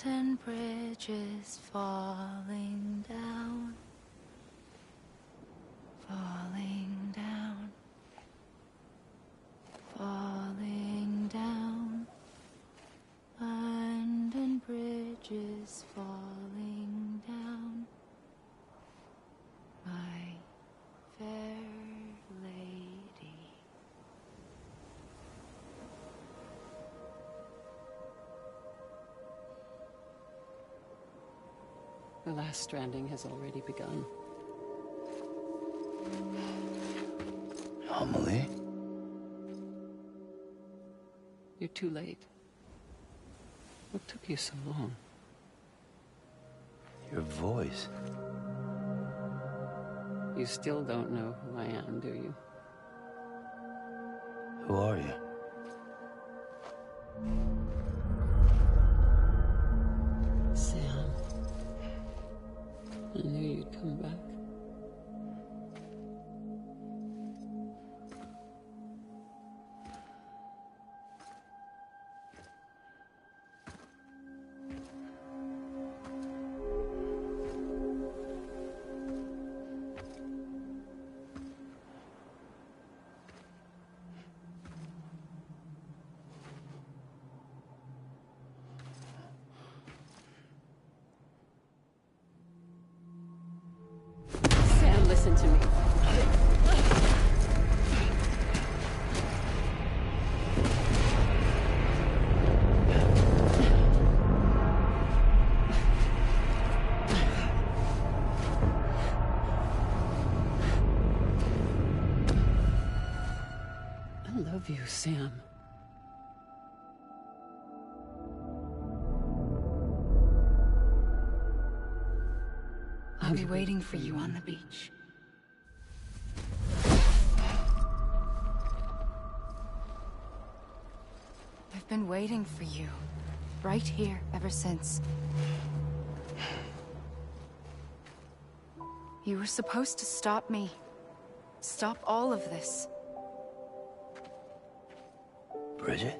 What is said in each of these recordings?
Abandoned bridges falling down, falling down, falling down. Abandoned bridges falling down, my fair lady. The last stranding has already begun. Amelie? You're too late. What took you so long? Your voice. You still don't know who I am, do you? Who are you? Sam. I knew you'd come back. Listen to me. I love you, Sam. I'll be waiting for you on the beach. I've been waiting for you, right here, ever since. You were supposed to stop me. Stop all of this. Bridget?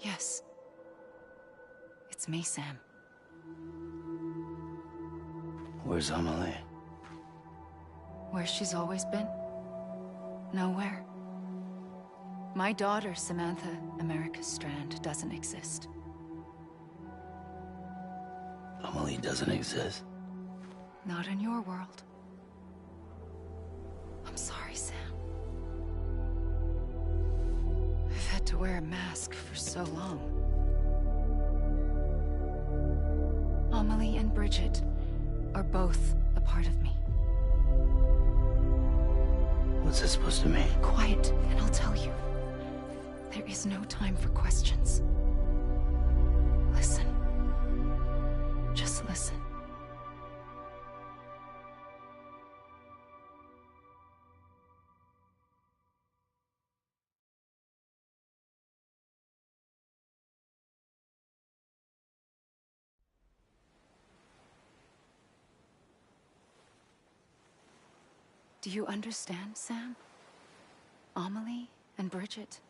Yes. It's me, Sam. Where's Amelie? Where she's always been. Nowhere. My daughter, Samantha America Strand, doesn't exist. Amelie doesn't exist. Not in your world. I'm sorry, Sam. I've had to wear a mask for so long. Amelie and Bridget are both a part of me. What's that supposed to mean? Quiet, and I'll tell you. There is no time for questions. Listen. Just listen. Do you understand, Sam? Amelie and Bridget.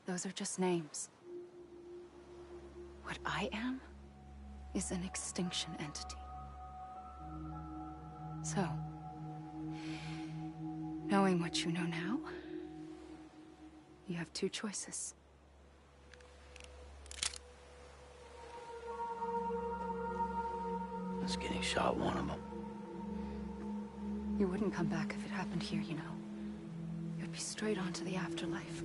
Those are just names. What I am is an extinction entity. So, knowing what you know now, you have two choices. Is getting shot one of them? You wouldn't come back if it happened here, you know. You'd be straight on to the afterlife.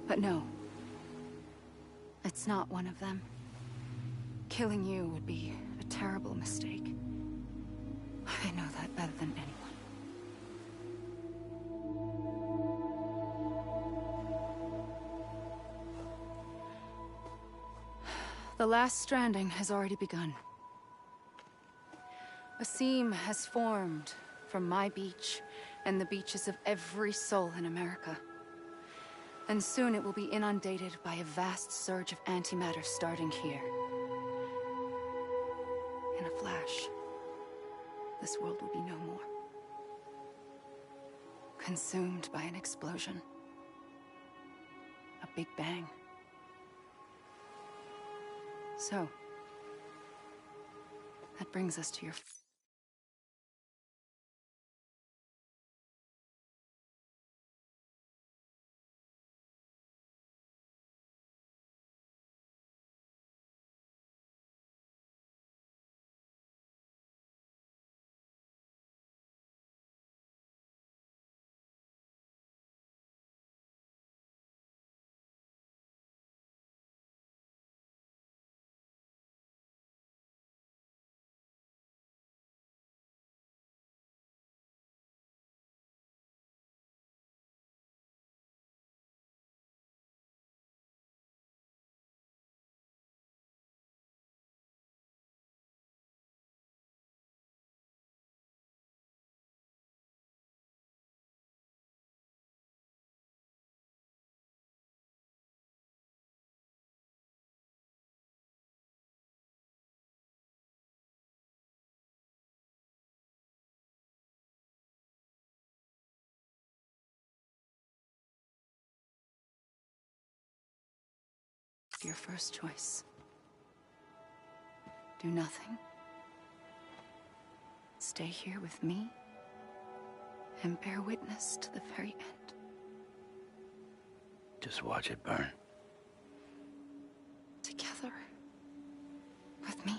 But no. It's not one of them. Killing you would be a terrible mistake. I know that better than anyone. The last stranding has already begun. A seam has formed from my beach and the beaches of every soul in America. And soon it will be inundated by a vast surge of antimatter starting here. In a flash, this world will be no more. Consumed by an explosion. A Big Bang. So, that brings us to your first choice. Do nothing. Stay here with me and bear witness to the very end. Just watch it burn. Together. With me.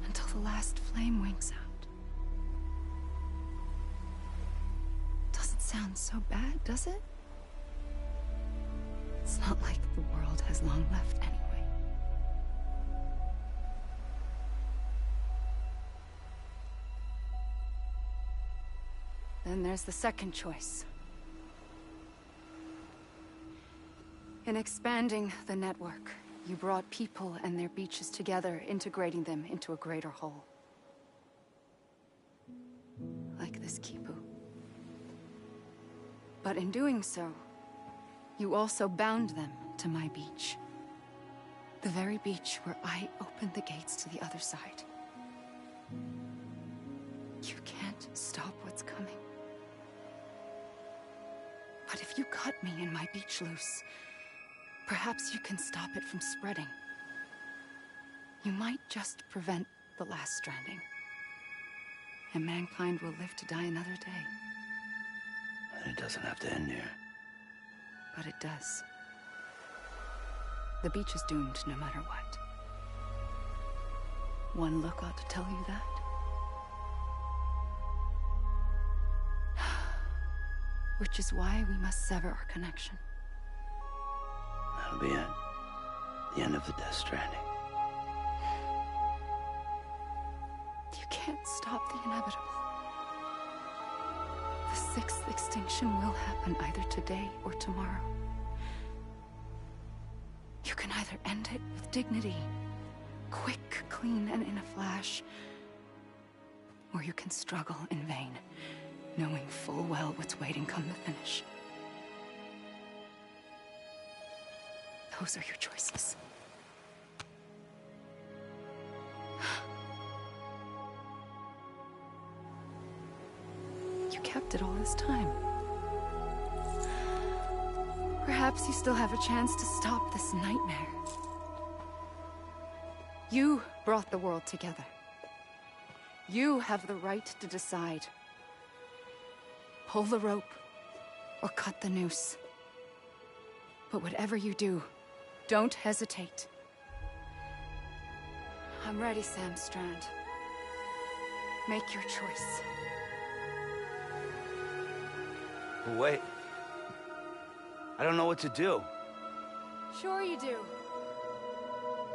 Until the last flame winks out. Doesn't sound so bad, does it? It's not like the world has long left anyway. Then there's the second choice. In expanding the network, you brought people and their beaches together, integrating them into a greater whole. Like this Kipu. But in doing so, you also bound them to my beach. The very beach where I opened the gates to the other side. You can't stop what's coming. But if you cut me and my beach loose, perhaps you can stop it from spreading. You might just prevent the last stranding. And mankind will live to die another day. And it doesn't have to end here. But it does. The beach is doomed no matter what. One look ought to tell you that. Which is why we must sever our connection. That'll be it. The end of the Death Stranding. You can't stop the inevitable. The sixth extinction will happen either today or tomorrow. You can either end it with dignity, quick, clean, and in a flash, or you can struggle in vain, knowing full well what's waiting come the finish. Those are your choices. You kept it all this time. Perhaps you still have a chance to stop this nightmare. You brought the world together. You have the right to decide. Pull the rope, or cut the noose. But whatever you do, don't hesitate. I'm ready, Sam Strand. Make your choice. Wait. I don't know what to do. Sure you do.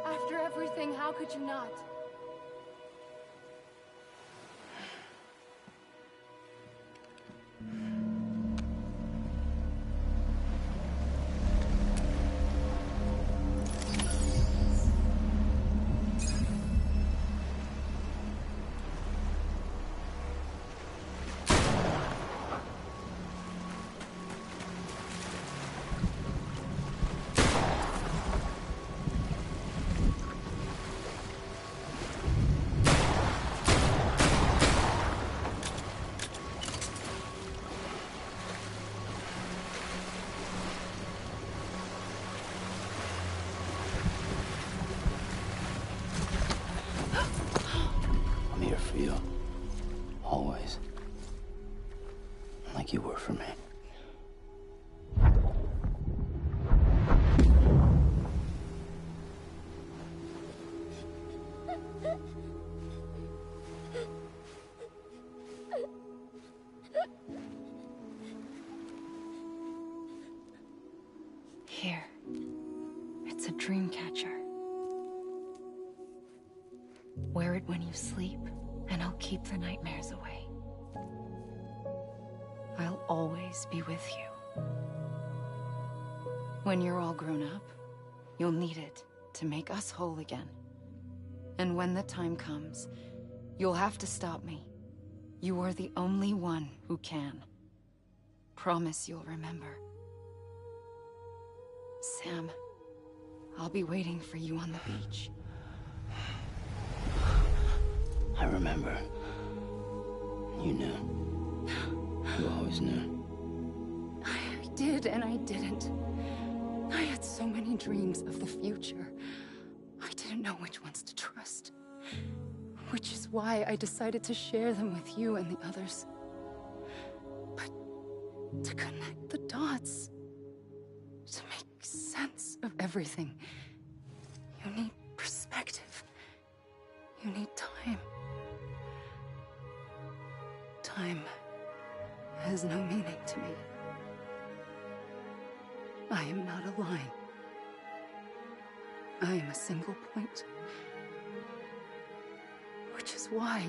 After everything, how could you not? I'm here for you. Always. Like you were for me. Here. It's a dream catcher. Wear it when you sleep, and I'll keep the nightmares away. I'll always be with you. When you're all grown up, you'll need it to make us whole again. And when the time comes, you'll have to stop me. You are the only one who can. Promise you'll remember. Sam, I'll be waiting for you on the beach. I remember. You knew. You always knew. I did and I didn't. I had so many dreams of the future. I didn't know which ones to trust. Which is why I decided to share them with you and the others. But to connect the dots, to make sense of everything, you need perspective. You need time. Time has no meaning to me. I am not a line. I am a single point. Which is why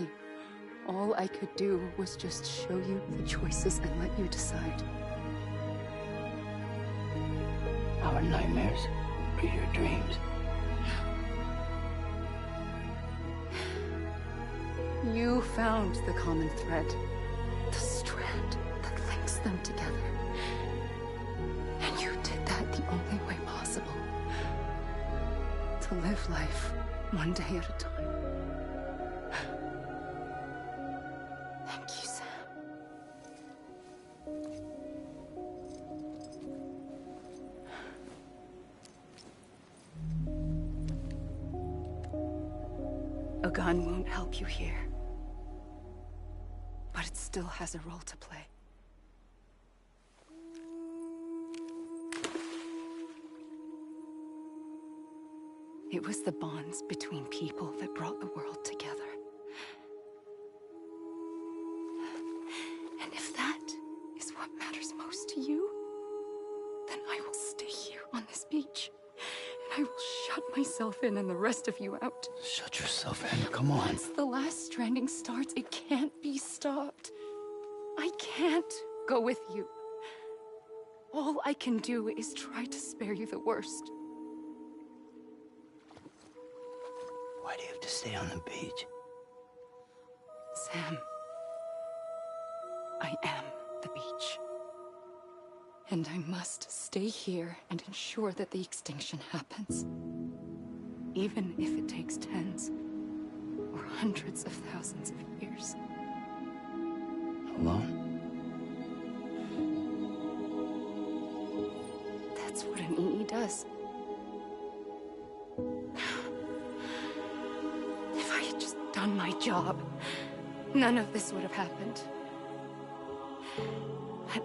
all I could do was just show you the choices and let you decide. Our nightmares are your dreams. You found the common thread, the strand that links them together. And you did that the only way possible. To live life one day at a time. Thank you, Sam. A gun won't help you here. But it still has a role to play. It was the bonds between people that brought the world together. And if that is what matters most to you, then I will stay here on this beach. And I will shut myself in and the rest of you out. Shut yourself in. Come on. Once the last stranding starts, it can't be stopped. I can't go with you. All I can do is try to spare you the worst. Why do you have to stay on the beach? Sam, I am the beach. And I must stay here and ensure that the extinction happens. Even if it takes tens or hundreds of thousands of years. Alone? That's what an EE does. If I had just done my job, none of this would have happened. But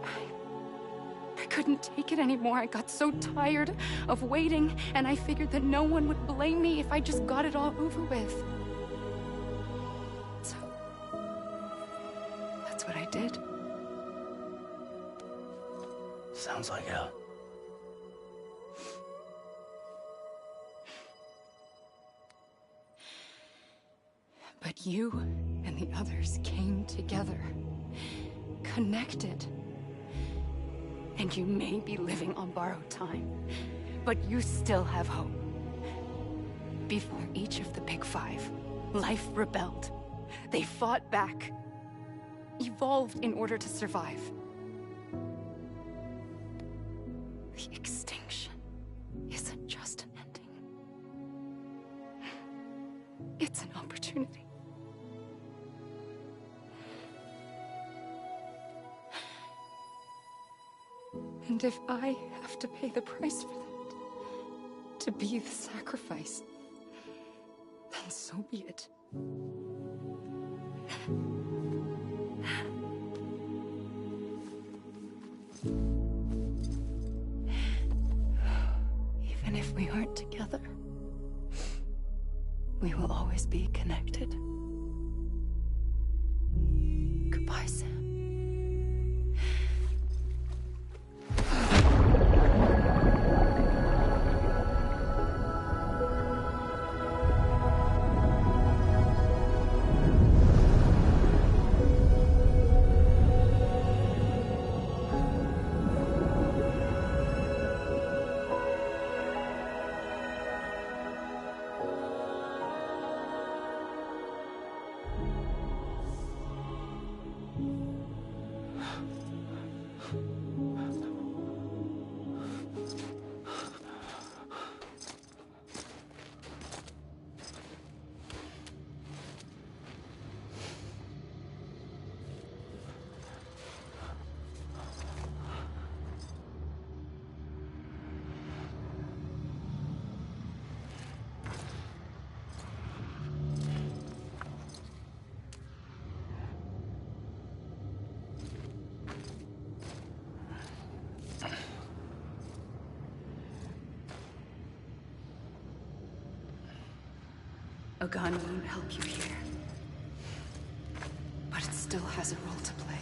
I couldn't take it anymore. I got so tired of waiting, and I figured that no one would blame me if I just got it all over with. So, that's what I did. Sounds like hell. But you and the others came together, connected. And you may be living on borrowed time, but you still have hope. Before each of the Big Five, life rebelled. They fought back, evolved in order to survive. The extinction isn't just an ending. It's an opportunity. And if I have to pay the price for that, to be the sacrifice, then so be it. We will always be connected. Goodbye, Sam. A gun won't help you here. But it still has a role to play.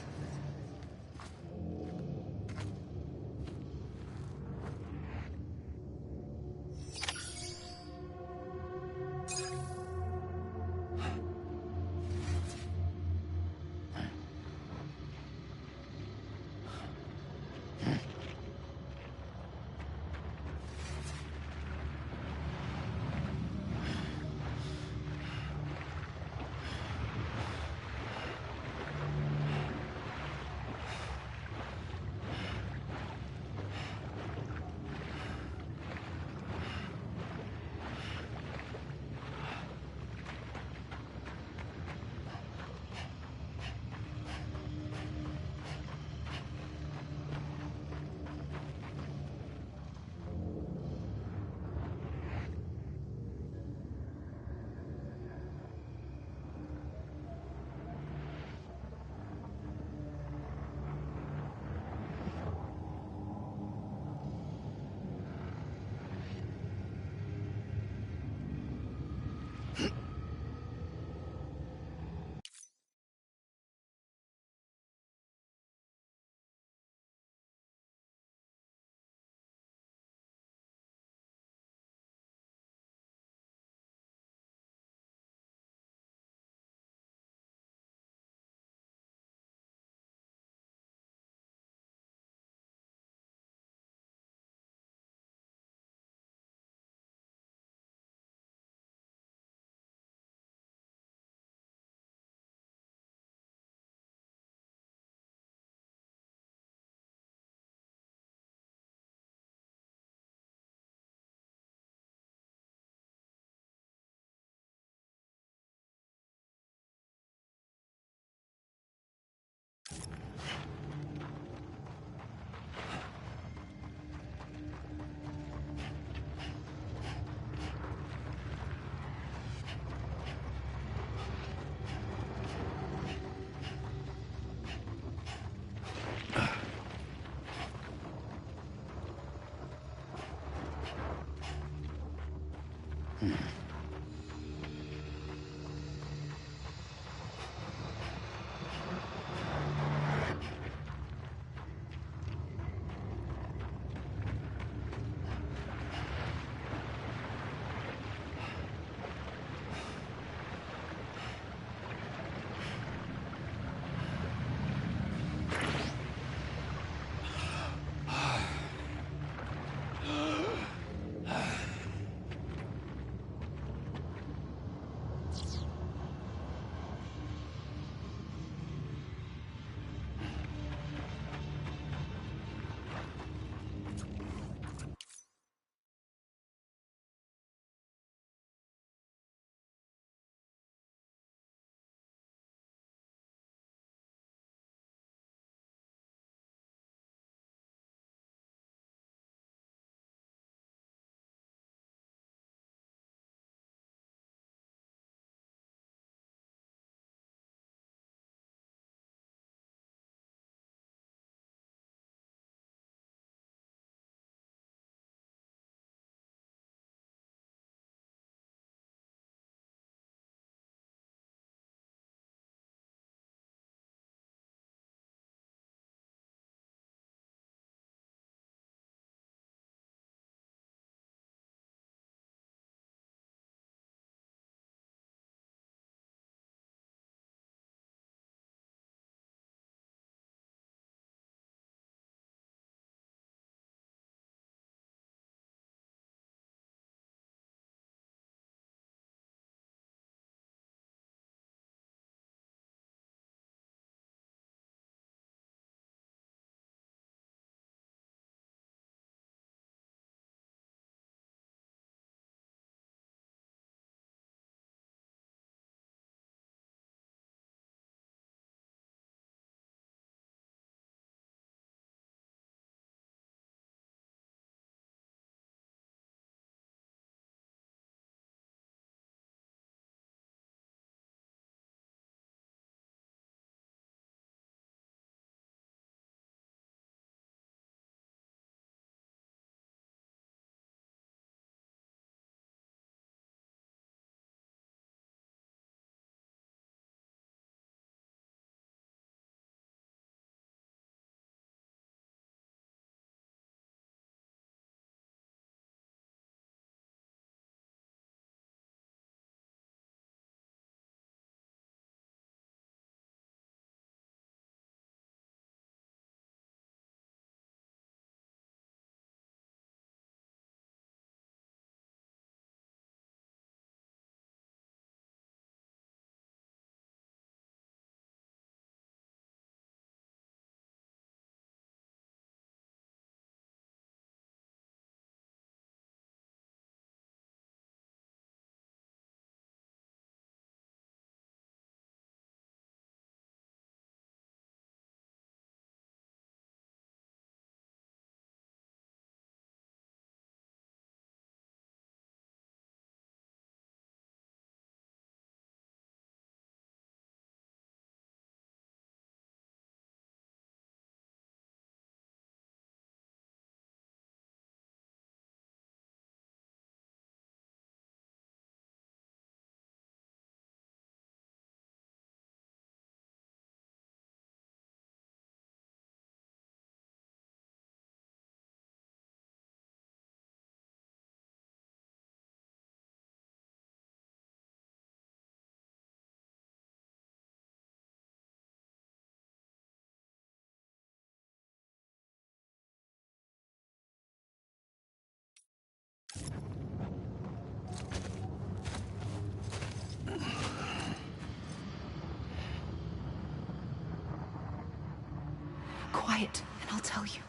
quiet, and I'll tell you.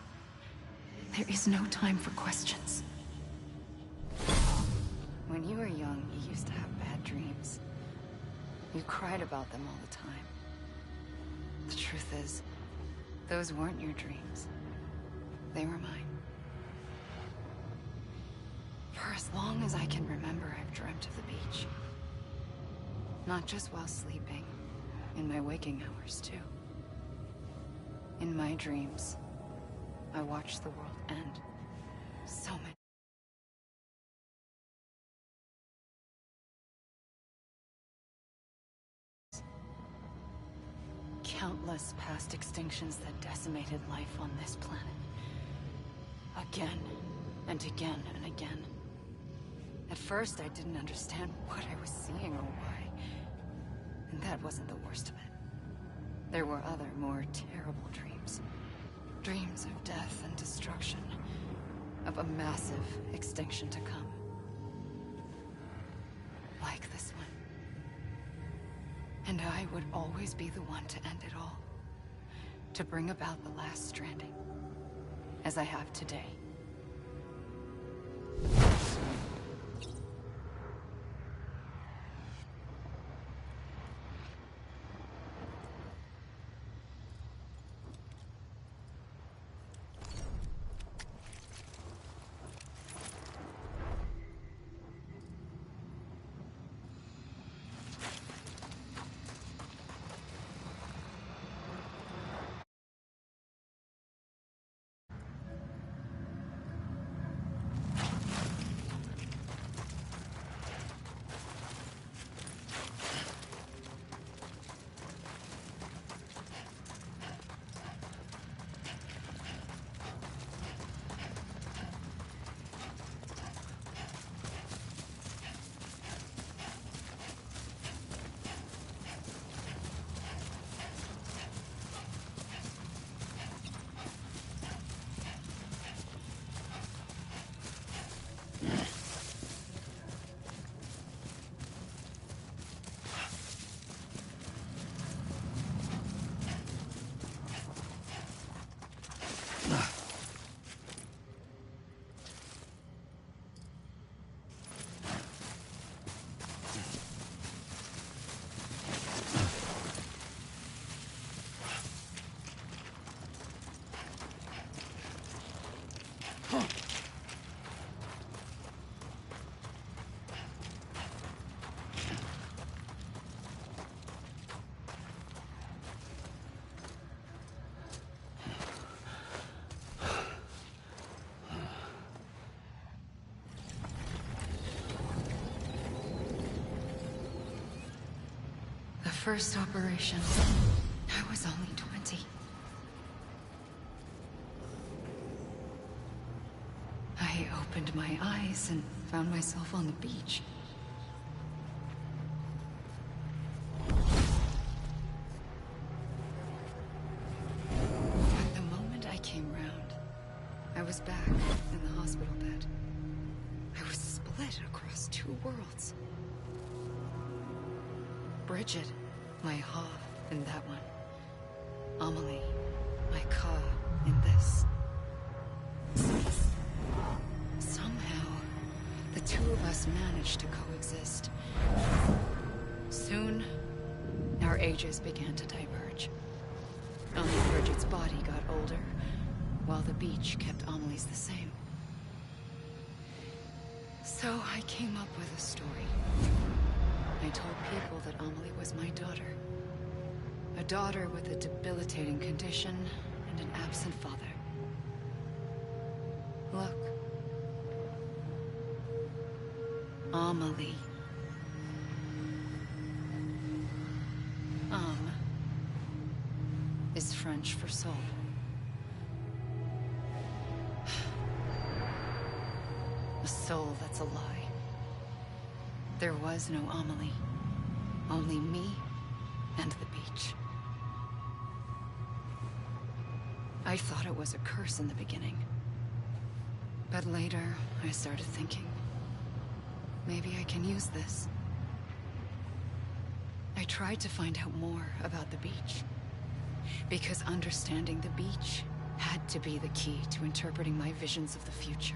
There is no time for questions. When you were young, you used to have bad dreams. You cried about them all the time. The truth is, those weren't your dreams. They were mine. For as long as I can remember, I've dreamt of the beach. Not just while sleeping, in my waking hours too. In my dreams, I watched the world end. So many. Countless past extinctions that decimated life on this planet. Again, and again, and again. At first, I didn't understand what I was seeing or why. And that wasn't the worst of it. There were other, more terrible dreams. Dreams of death and destruction. Of a massive extinction to come. Like this one. And I would always be the one to end it all. To bring about the last stranding. As I have today. The first operation, I was only 20. I opened my eyes and found myself on the beach. But the moment I came round, I was back in the hospital bed. I was split across two worlds. Bridget, my Ha in that one. Amelie, my Ka in this. Somehow, the two of us managed to coexist. Soon, our ages began to diverge. Only Bridget's body got older, while the beach kept Amelie's the same. So I came up with a story. I told people that Amelie was my daughter. A daughter with a debilitating condition and an absent father. Look. Amelie. Is French for soul. A soul that's a lie. There was no Amelie. Only me and the beach. I thought it was a curse in the beginning. But later, I started thinking, maybe I can use this. I tried to find out more about the beach. Because understanding the beach had to be the key to interpreting my visions of the future.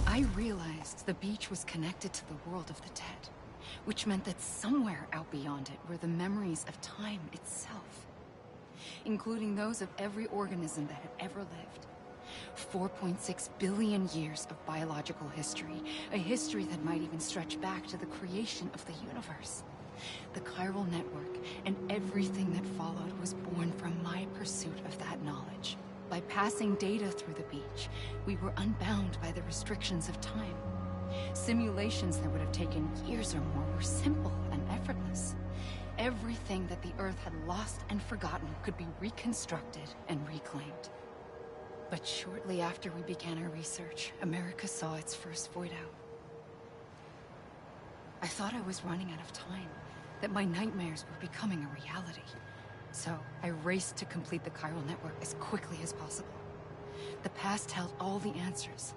I realized the beach was connected to the world of the dead, which meant that somewhere out beyond it were the memories of time itself, including those of every organism that had ever lived. 4.6 billion years of biological history, a history that might even stretch back to the creation of the universe. The chiral network and everything that followed was born from my pursuit of that knowledge. By passing data through the beach, we were unbound by the restrictions of time. Simulations that would have taken years or more were simple and effortless. Everything that the Earth had lost and forgotten could be reconstructed and reclaimed. But shortly after we began our research, America saw its first void out. I thought I was running out of time, that my nightmares were becoming a reality. So, I raced to complete the chiral network as quickly as possible. The past held all the answers.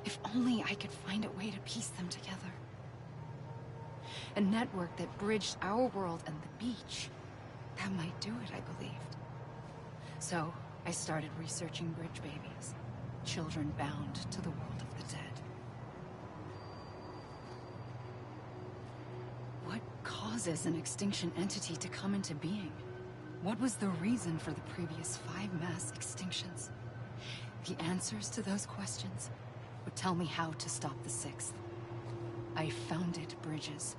If only I could find a way to piece them together. A network that bridged our world and the beach. That might do it, I believed. So, I started researching bridge babies. Children bound to the world of the dead. What causes an extinction entity to come into being? What was the reason for the previous 5 mass extinctions? The answers to those questions would tell me how to stop the 6th. I founded bridges,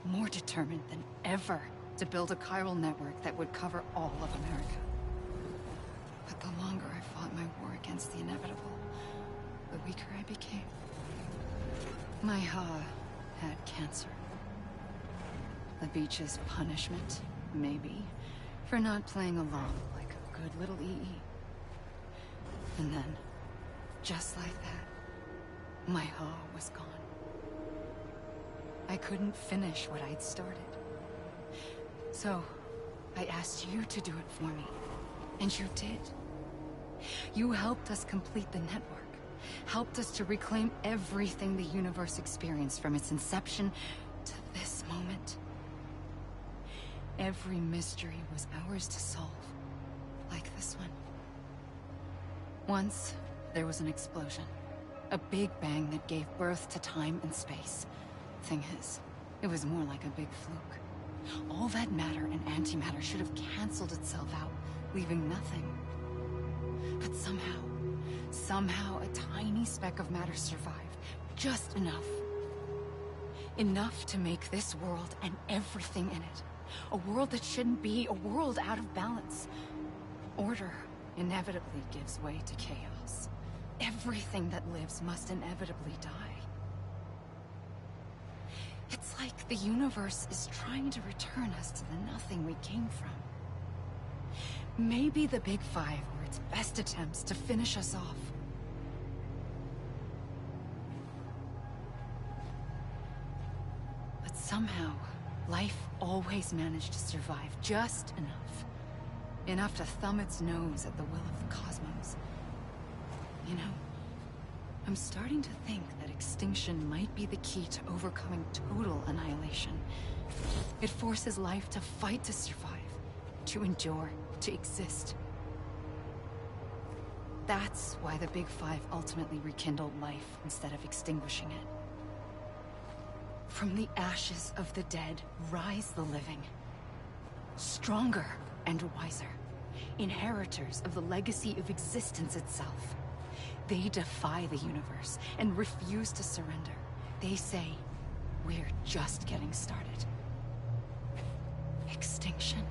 more determined than ever to build a chiral network that would cover all of America. But the longer I fought my war against the inevitable, the weaker I became. My Ha had cancer. The beach's punishment, maybe, for not playing along like a good little EE. And then, just like that, my Ha was gone. I couldn't finish what I'd started. So, I asked you to do it for me. And you did. You helped us complete the network. Helped us to reclaim everything the universe experienced from its inception to this moment. Every mystery was ours to solve, like this one. Once, there was an explosion. A big bang that gave birth to time and space. Thing is, it was more like a big fluke. All that matter and antimatter should have canceled itself out, leaving nothing. But somehow a tiny speck of matter survived. Just enough. Enough to make this world and everything in it a world that shouldn't be, a world out of balance. Order inevitably gives way to chaos. Everything that lives must inevitably die. It's like the universe is trying to return us to the nothing we came from. Maybe the Big Five were its best attempts to finish us off. But somehow, life always managed to survive just enough. Enough to thumb its nose at the will of the cosmos. You know, I'm starting to think that extinction might be the key to overcoming total annihilation. It forces life to fight to survive, to endure, to exist. That's why the Big Five ultimately rekindled life instead of extinguishing it. From the ashes of the dead rise the living. Stronger and wiser. Inheritors of the legacy of existence itself. They defy the universe and refuse to surrender. They say, we're just getting started. Extinction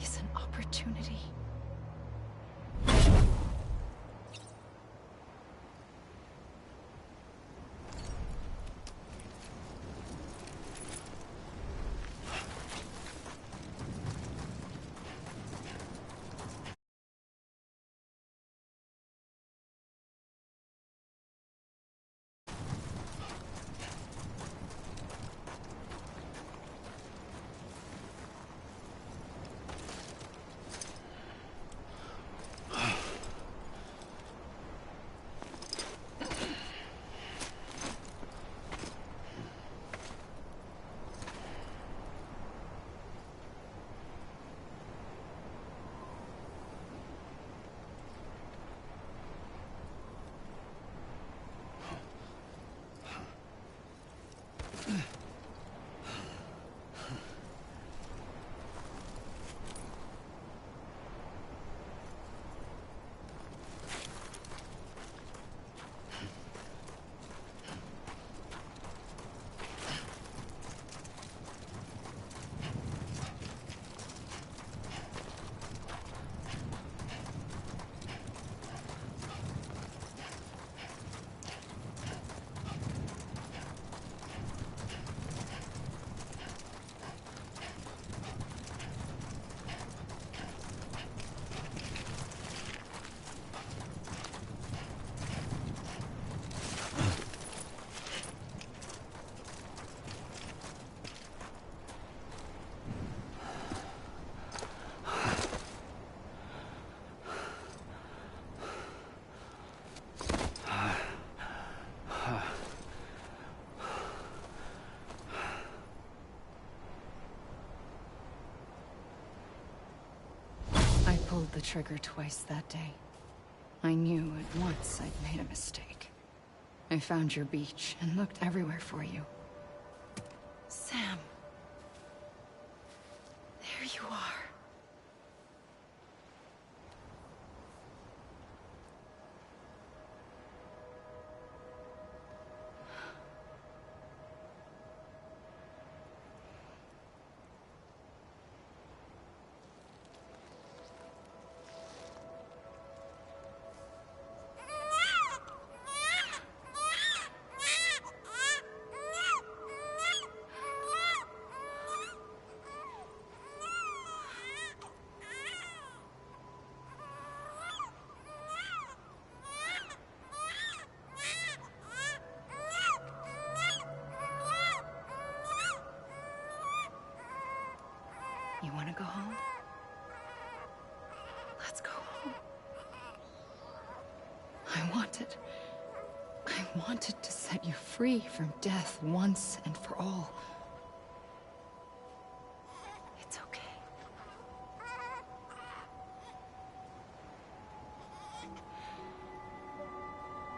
is an opportunity. I pulled the trigger twice that day. I knew at once I'd made a mistake. I found your beach and looked everywhere for you. Sam. There you are. You want to go home? Let's go home. I wanted to set you free from death once and for all. It's okay.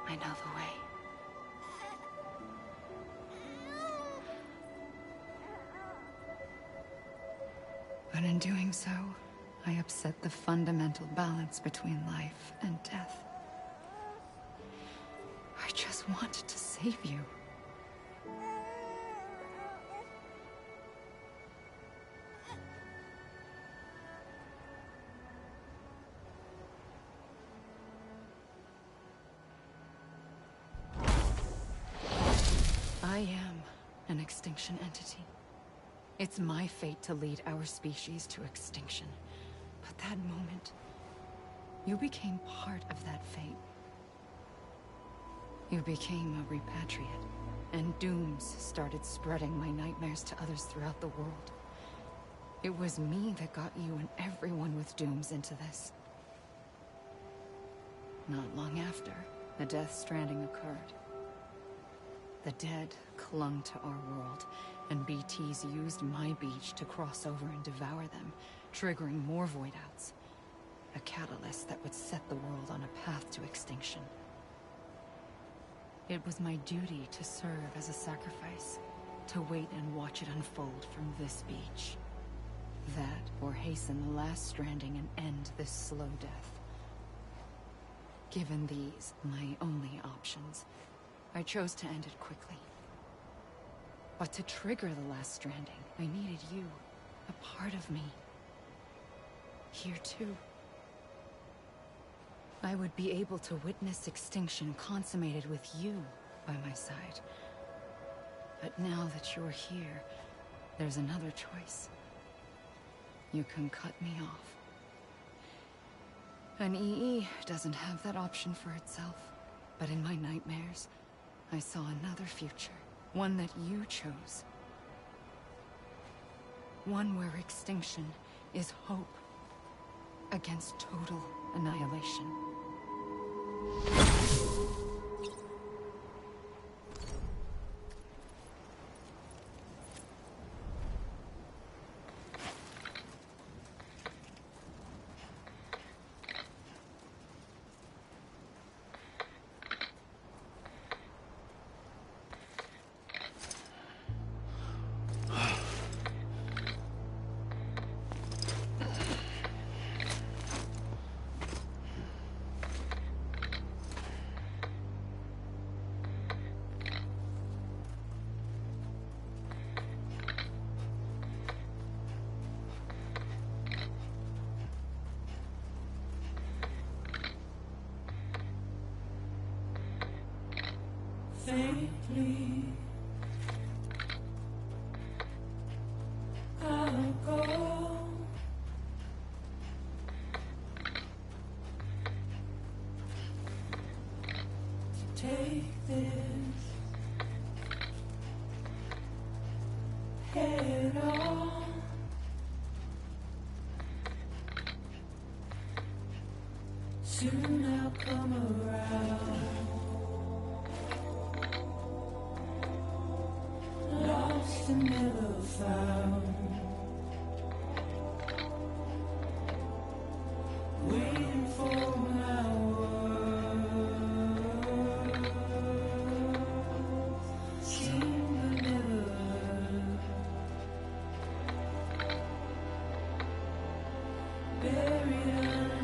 I know the way. But in doing so, I upset the fundamental balance between life and death. I just wanted to save you. An extinction entity. It's my fate to lead our species to extinction. But that moment, you became part of that fate. You became a repatriate, and dooms started spreading my nightmares to others throughout the world. It was me that got you and everyone with dooms into this. Not long after, the Death Stranding occurred. The dead clung to our world, and BTs used my beach to cross over and devour them, triggering more void outs. A catalyst that would set the world on a path to extinction. It was my duty to serve as a sacrifice, to wait and watch it unfold from this beach. That, or hasten the last stranding and end this slow death. Given these, my only options, I chose to end it quickly. But to trigger the last stranding, I needed you, a part of me. Here too. I would be able to witness extinction consummated with you by my side. But now that you're here, there's another choice. You can cut me off. An EE doesn't have that option for itself. But in my nightmares, I saw another future. One that you chose. One where extinction is hope against total annihilation. Faintly, I'll go. Take this head on. Soon I'll come around. Lost and never found. Waiting for my words. Seen but never heard. Buried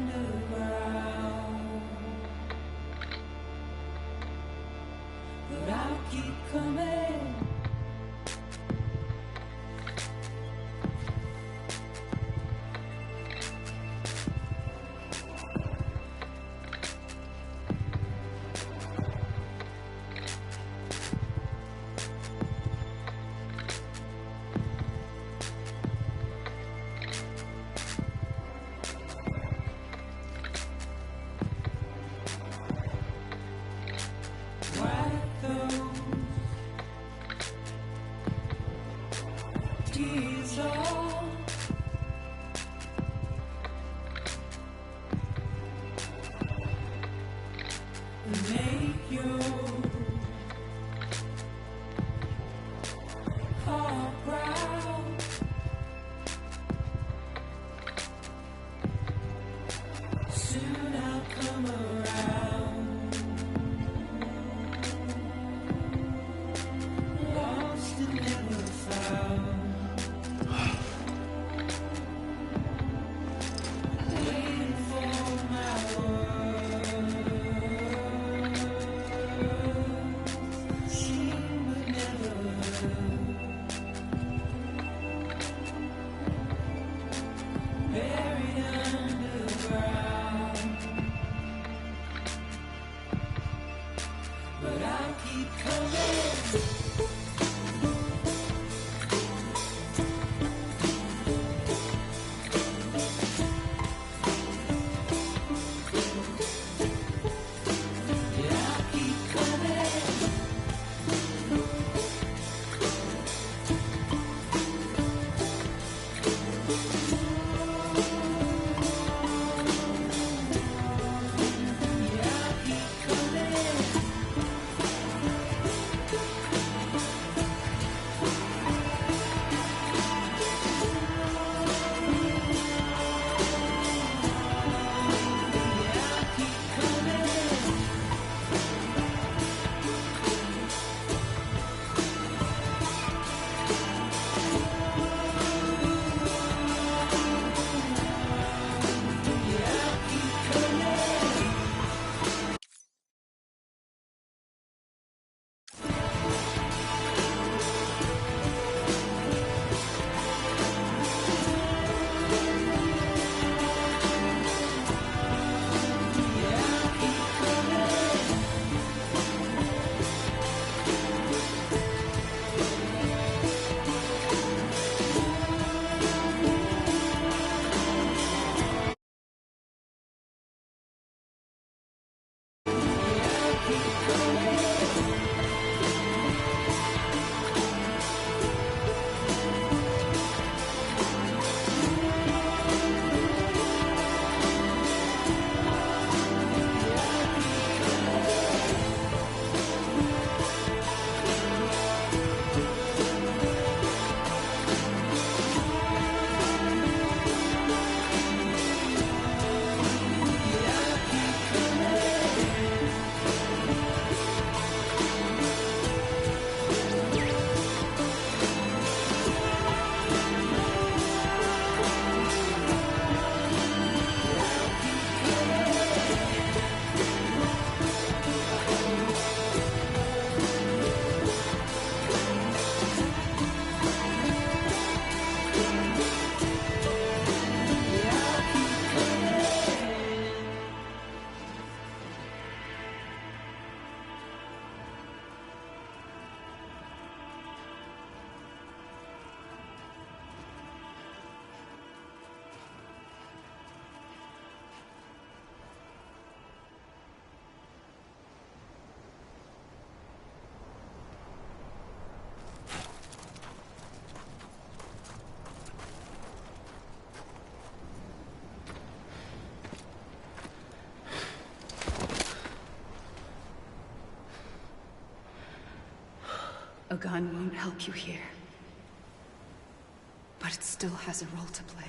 underground. But I'll keep coming. Wipe those tears off. And make your heart proud. Soon I'll come around. Lost and never found. Waiting for my words. Seen but never heard. Buried underground. But I'll keep coming. A gun won't help you here. But it still has a role to play.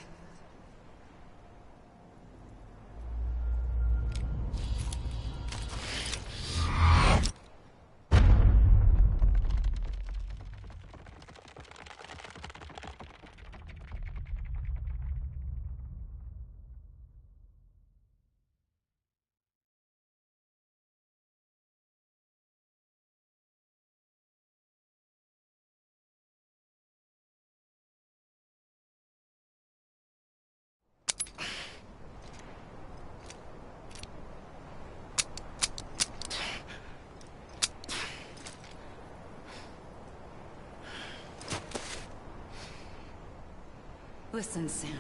Listen, Sam.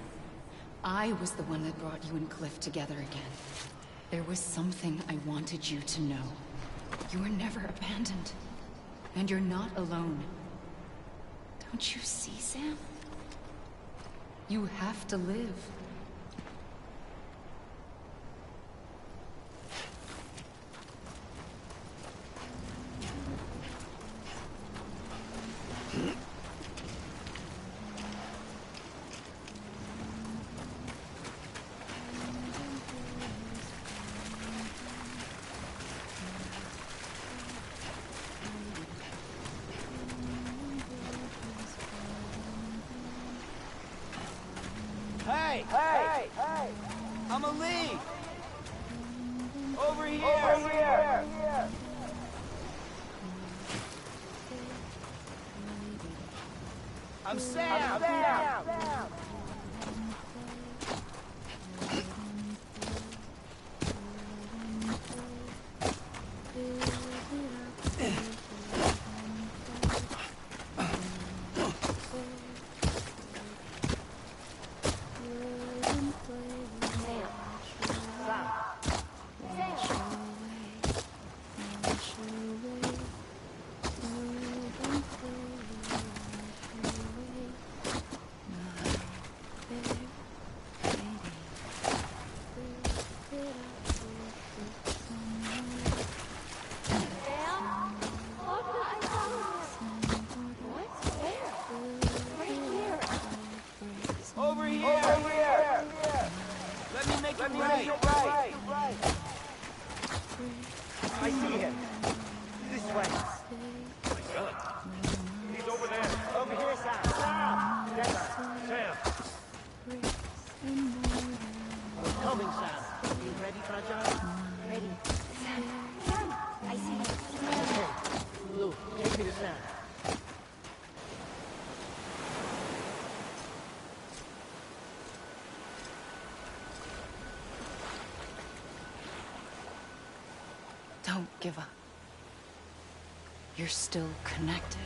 I was the one that brought you and Cliff together again. There was something I wanted you to know. You were never abandoned. And you're not alone. Don't you see, Sam? You have to live. Hey! I'm a lead! Over here! I'm Sam! Over here! Let me make it right! I see him! This way! My God! He's over there! Over here, Sam! Sam! We're coming, Sam! You ready, Fragile? Ready. Sam! I see him! Okay. Lou, take me to Sam. Don't give up. You're still connected.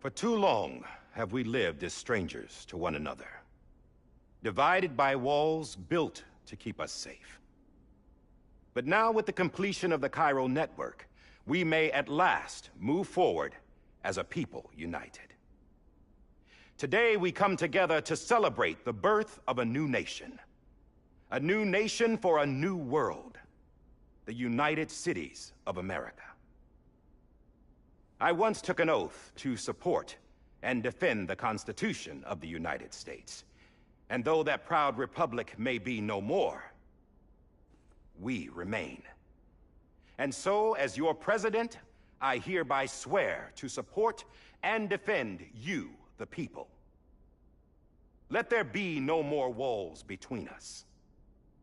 For too long have we lived as strangers to one another, divided by walls built to keep us safe. But now, with the completion of the Cairo network, we may at last move forward as a people united. Today, we come together to celebrate the birth of a new nation. A new nation for a new world. The United Cities of America. I once took an oath to support and defend the Constitution of the United States. And though that proud republic may be no more, we remain. And so, as your president, I hereby swear to support and defend you, the people. Let there be no more walls between us,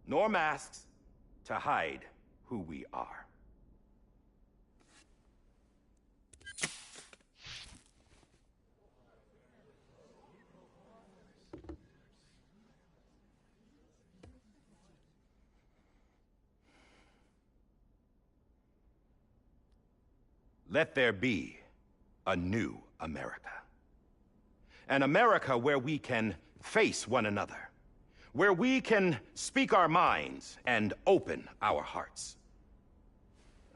nor masks to hide who we are. Let there be a new America. An America where we can face one another, where we can speak our minds and open our hearts.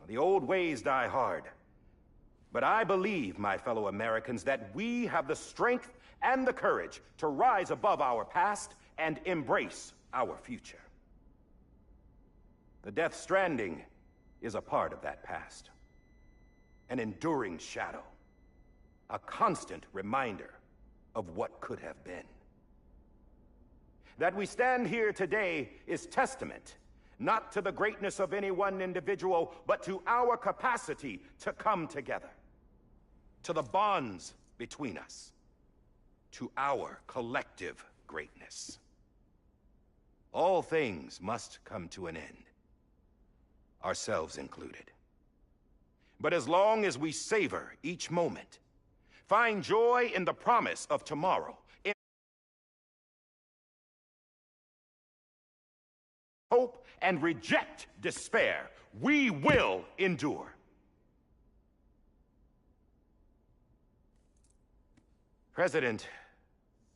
The old ways die hard, but I believe, my fellow Americans, that we have the strength and the courage to rise above our past and embrace our future. The Death Stranding is a part of that past. An enduring shadow, a constant reminder of what could have been. That we stand here today is testament, not to the greatness of any one individual, but to our capacity to come together, to the bonds between us, to our collective greatness. All things must come to an end, ourselves included. But as long as we savor each moment, find joy in the promise of tomorrow, in hope and reject despair, we will endure. President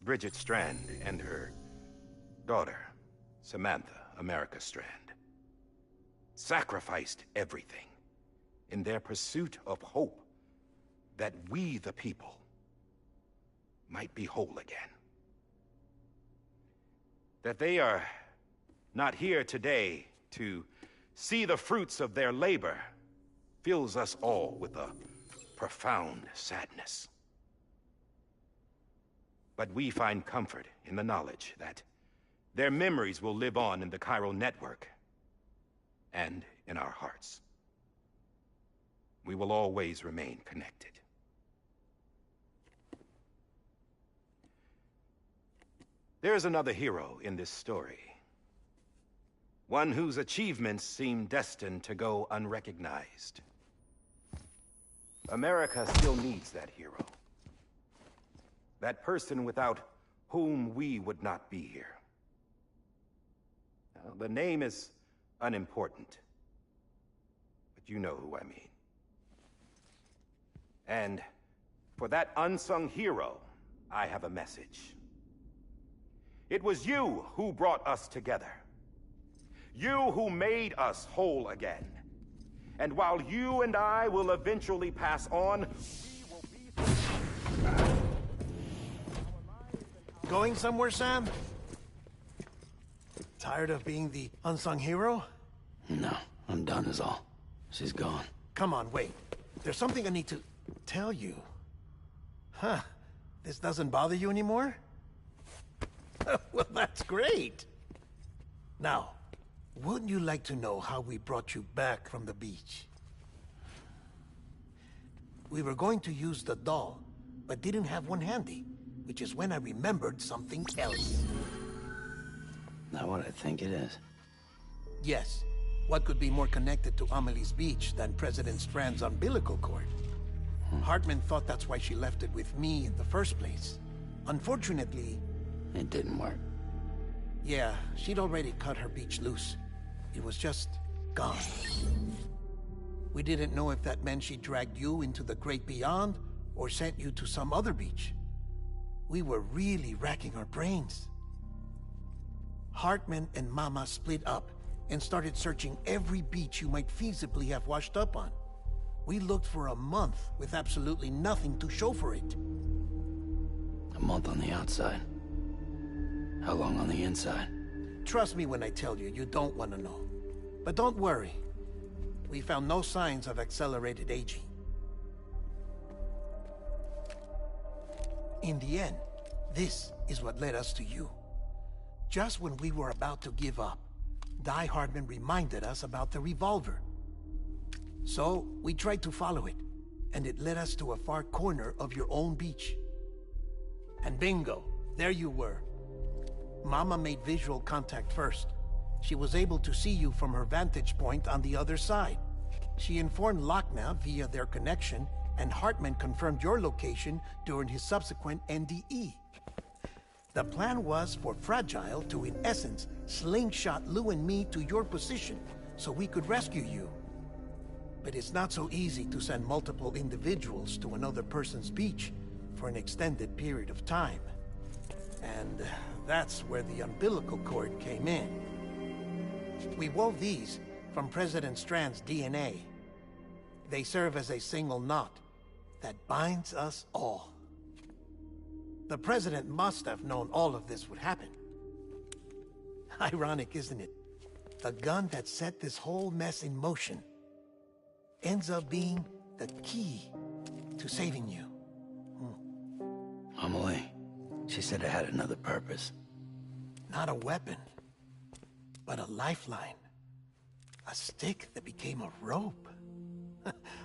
Bridget Strand and her daughter, Samantha America Strand, sacrificed everything in their pursuit of hope that we, the people, might be whole again. That they are not here today to see the fruits of their labor fills us all with a profound sadness. But we find comfort in the knowledge that their memories will live on in the Cairo network and in our hearts. We will always remain connected. There is another hero in this story. One whose achievements seem destined to go unrecognized. America still needs that hero. That person without whom we would not be here. Now, the name is unimportant, but you know who I mean. And for that unsung hero, I have a message. It was you who brought us together. You who made us whole again. And while you and I will eventually pass on, we will be... Going somewhere, Sam? Tired of being the unsung hero? No, I'm done is all. She's gone. Come on, wait. There's something I need to tell you. Huh. This doesn't bother you anymore? Well, that's great. Now, wouldn't you like to know how we brought you back from the beach? We were going to use the doll, but didn't have one handy, which is when I remembered something else. Not what I think it is. Yes. What could be more connected to Amelie's beach than President Strand's umbilical cord? Hartman thought that's why she left it with me in the first place. Unfortunately... It didn't work. Yeah, she'd already cut her beach loose. It was just gone. We didn't know if that meant she dragged you into the great beyond, or sent you to some other beach. We were really racking our brains. Hartman and Mama split up and started searching every beach you might feasibly have washed up on. We looked for a month with absolutely nothing to show for it. A month on the outside. How long on the inside? Trust me when I tell you, you don't want to know. But don't worry. We found no signs of accelerated aging. In the end, this is what led us to you. Just when we were about to give up, Die Hardman reminded us about the revolver. So, we tried to follow it, and it led us to a far corner of your own beach. And bingo, there you were. Mama made visual contact first. She was able to see you from her vantage point on the other side. She informed Lochna via their connection, and Hartman confirmed your location during his subsequent NDE. The plan was for Fragile to, in essence, slingshot Lou and me to your position so we could rescue you. But it's not so easy to send multiple individuals to another person's beach for an extended period of time. And that's where the umbilical cord came in. We wove these from President Strand's DNA. They serve as a single knot that binds us all. The President must have known all of this would happen. Ironic, isn't it? The gun that set this whole mess in motion ends up being the key to saving you. Amelie, she said it had another purpose. Not a weapon, but a lifeline. A stick that became a rope.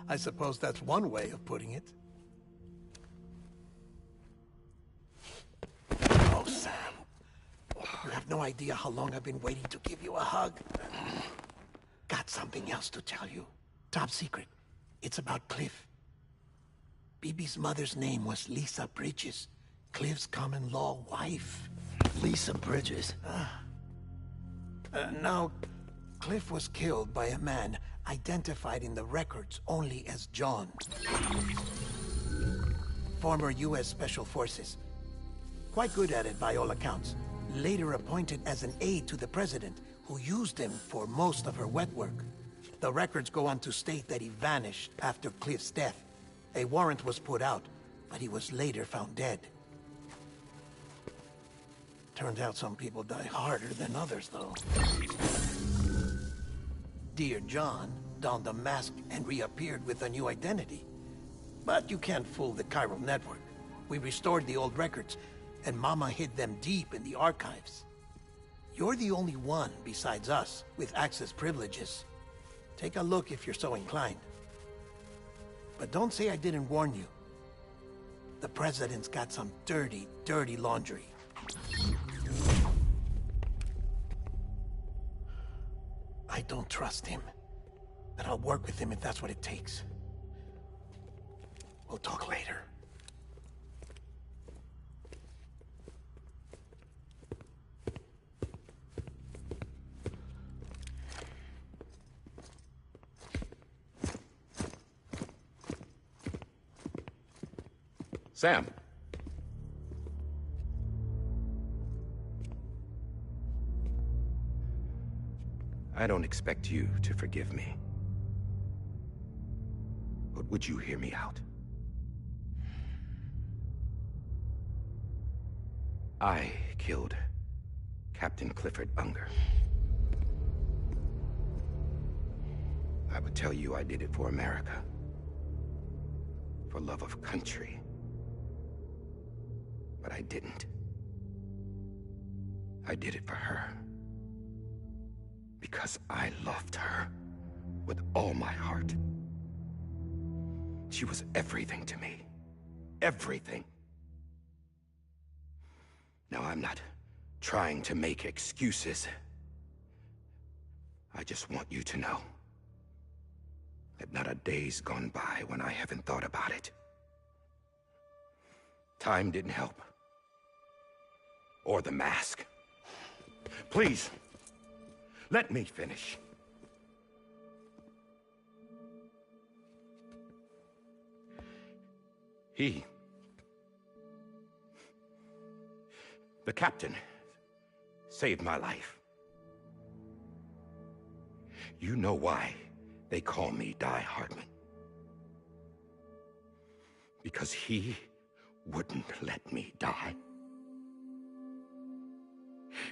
I suppose that's one way of putting it. Oh, Sam. You have no idea how long I've been waiting to give you a hug. Got something else to tell you. Top secret. It's about Cliff. Bibi's mother's name was Lisa Bridges, Cliff's common-law wife. Lisa Bridges? Now, Cliff was killed by a man identified in the records only as John. Former U.S. Special Forces. Quite good at it by all accounts. Later appointed as an aide to the president, who used him for most of her wet work. The records go on to state that he vanished after Cliff's death. A warrant was put out, but he was later found dead. Turns out some people die harder than others, though. Dear John donned a mask and reappeared with a new identity. But you can't fool the chiral network. We restored the old records, and Mama hid them deep in the archives. You're the only one, besides us, with access privileges. Take a look if you're so inclined. But don't say I didn't warn you. The President's got some dirty, dirty laundry. I don't trust him, but I'll work with him if that's what it takes. We'll talk later. Sam. I don't expect you to forgive me. But would you hear me out? I killed Captain Clifford Unger. I would tell you I did it for America. For love of country. But I didn't. I did it for her. Because I loved her with all my heart. She was everything to me. Everything. Now, I'm not trying to make excuses. I just want you to know that not a day's gone by when I haven't thought about it. Time didn't help. Or the mask. Please, let me finish. He... the captain saved my life. You know why they call me Die Hardman? Because he wouldn't let me die.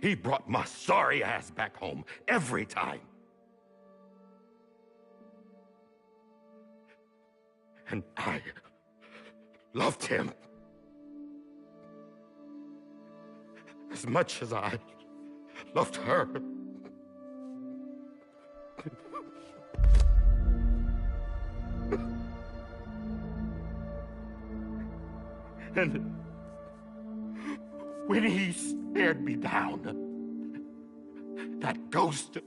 He brought my sorry ass back home every time. And I loved him as much as I loved her. And when he stared me down, that ghost,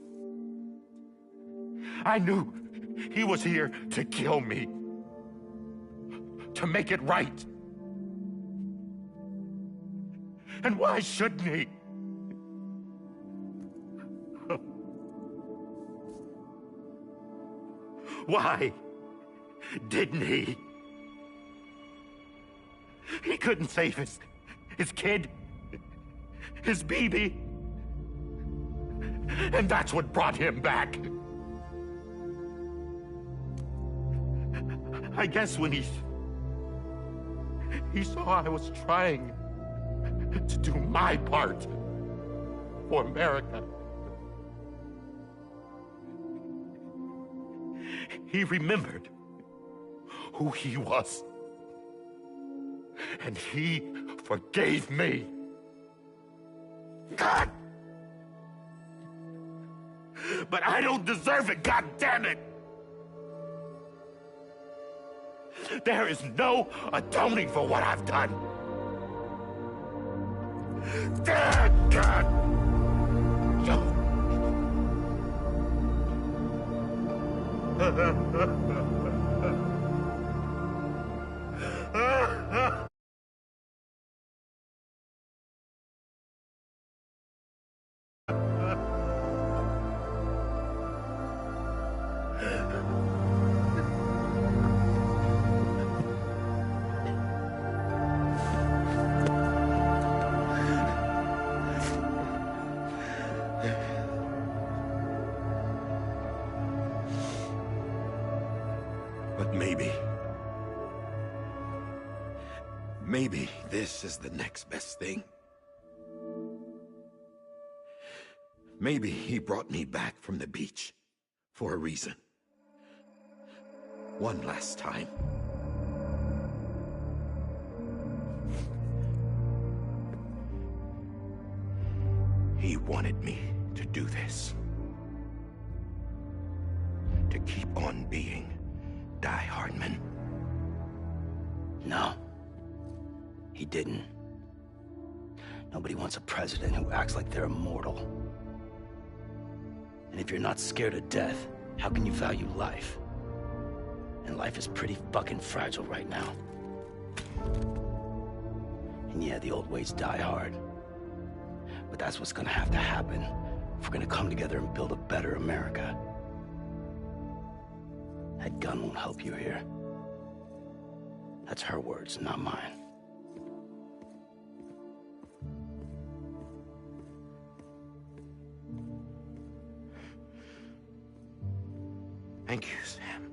I knew he was here to kill me, to make it right. And why shouldn't he? Why didn't he? He couldn't save his kid, his baby. And that's what brought him back. I guess when he saw I was trying to do my part for America, he remembered who he was. And he forgave me. God! But I don't deserve it, God damn it! There is no atoning for what I've done. God! But maybe this is the next best thing. Maybe he brought me back from the beach for a reason. One last time. He wanted me to do this. To keep on being Die Hardman. No. He didn't. Nobody wants a president who acts like they're immortal. And if you're not scared of death, how can you value life? And life is pretty fucking fragile right now. And yeah, the old ways die hard. But that's what's gonna have to happen if we're gonna come together and build a better America. That gun won't help you here. That's her words, not mine. Thank you, Sam.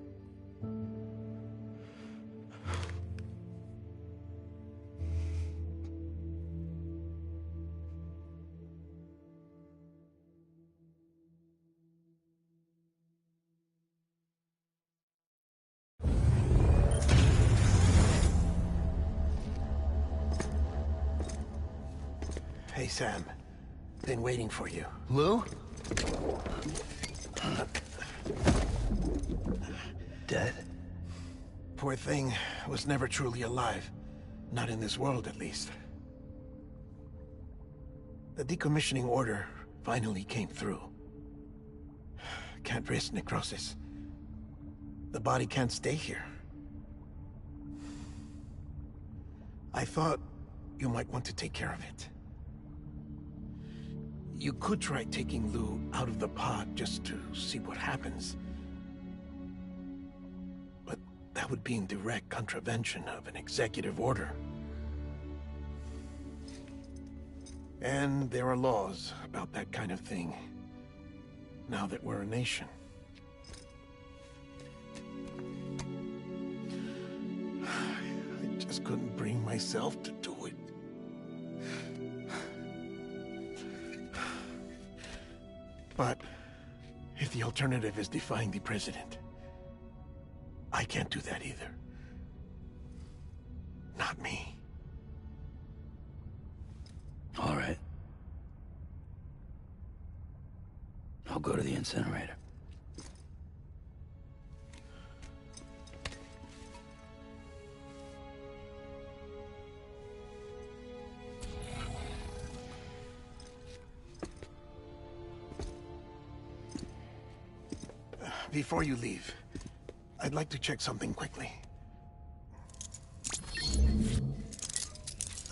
Hey, Sam. Been waiting for you. Lou? Dead? Poor thing was never truly alive. Not in this world, at least. The decommissioning order finally came through. Can't risk necrosis. The body can't stay here. I thought you might want to take care of it. You could try taking Lou out of the pod just to see what happens. But that would be in direct contravention of an executive order. And there are laws about that kind of thing, now that we're a nation. I just couldn't bring myself to do it. But if the alternative is defying the president, I can't do that either. Not me. All right. I'll go to the incinerator. Before you leave, I'd like to check something quickly.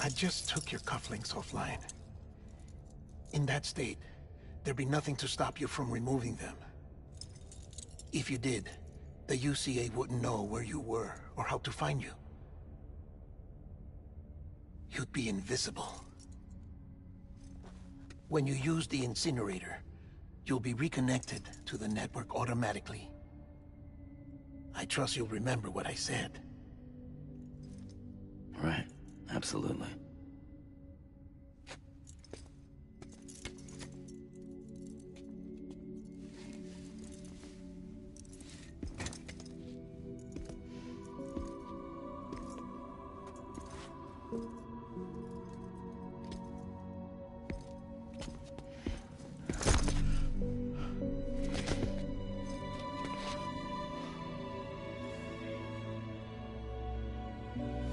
I just took your cufflinks offline. In that state, there'd be nothing to stop you from removing them. If you did, the UCA wouldn't know where you were or how to find you. You'd be invisible. When you use the incinerator, you'll be reconnected to the network automatically. I trust you'll remember what I said. Right. Absolutely.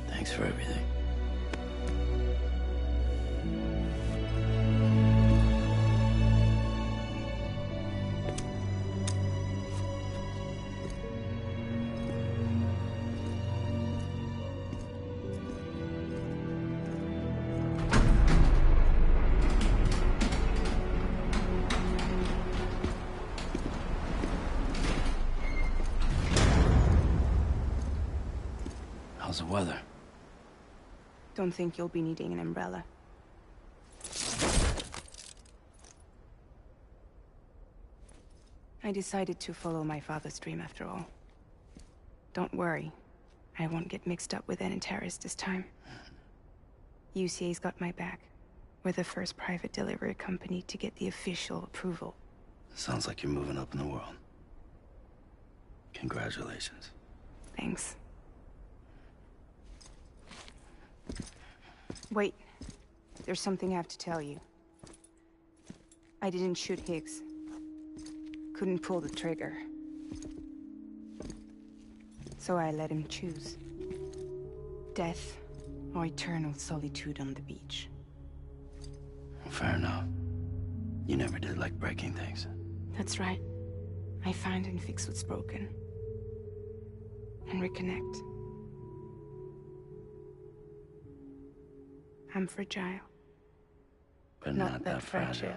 Thanks for everything. How's the weather? Don't think you'll be needing an umbrella. I decided to follow my father's dream after all. Don't worry. I won't get mixed up with any terrorists this time. UCA's got my back. We're the first private delivery company to get the official approval. Sounds like you're moving up in the world. Congratulations. Thanks. Wait. There's something I have to tell you. I didn't shoot Higgs. Couldn't pull the trigger. So I let him choose. Death or eternal solitude on the beach. Fair enough. You never did like breaking things. That's right. I find and fix what's broken. And reconnect. I'm fragile. But not that fragile.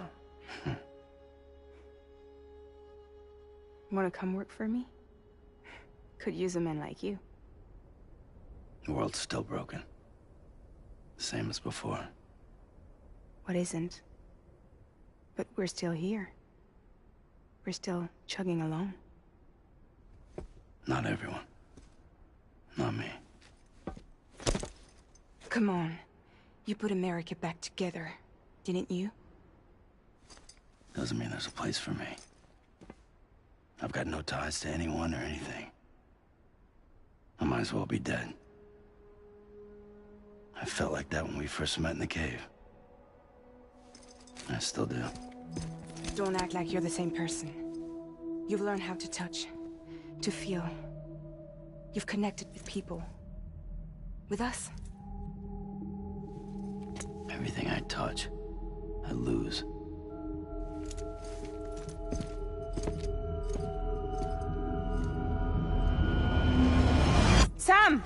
Wanna come work for me? Could use a man like you. The world's still broken. Same as before. What isn't? But we're still here. We're still chugging along. Not everyone. Not me. Come on. You put America back together, didn't you? Doesn't mean there's a place for me. I've got no ties to anyone or anything. I might as well be dead. I felt like that when we first met in the cave. I still do. Don't act like you're the same person. You've learned how to touch, to feel. You've connected with people. With us. Everything I touch, I lose. Sam!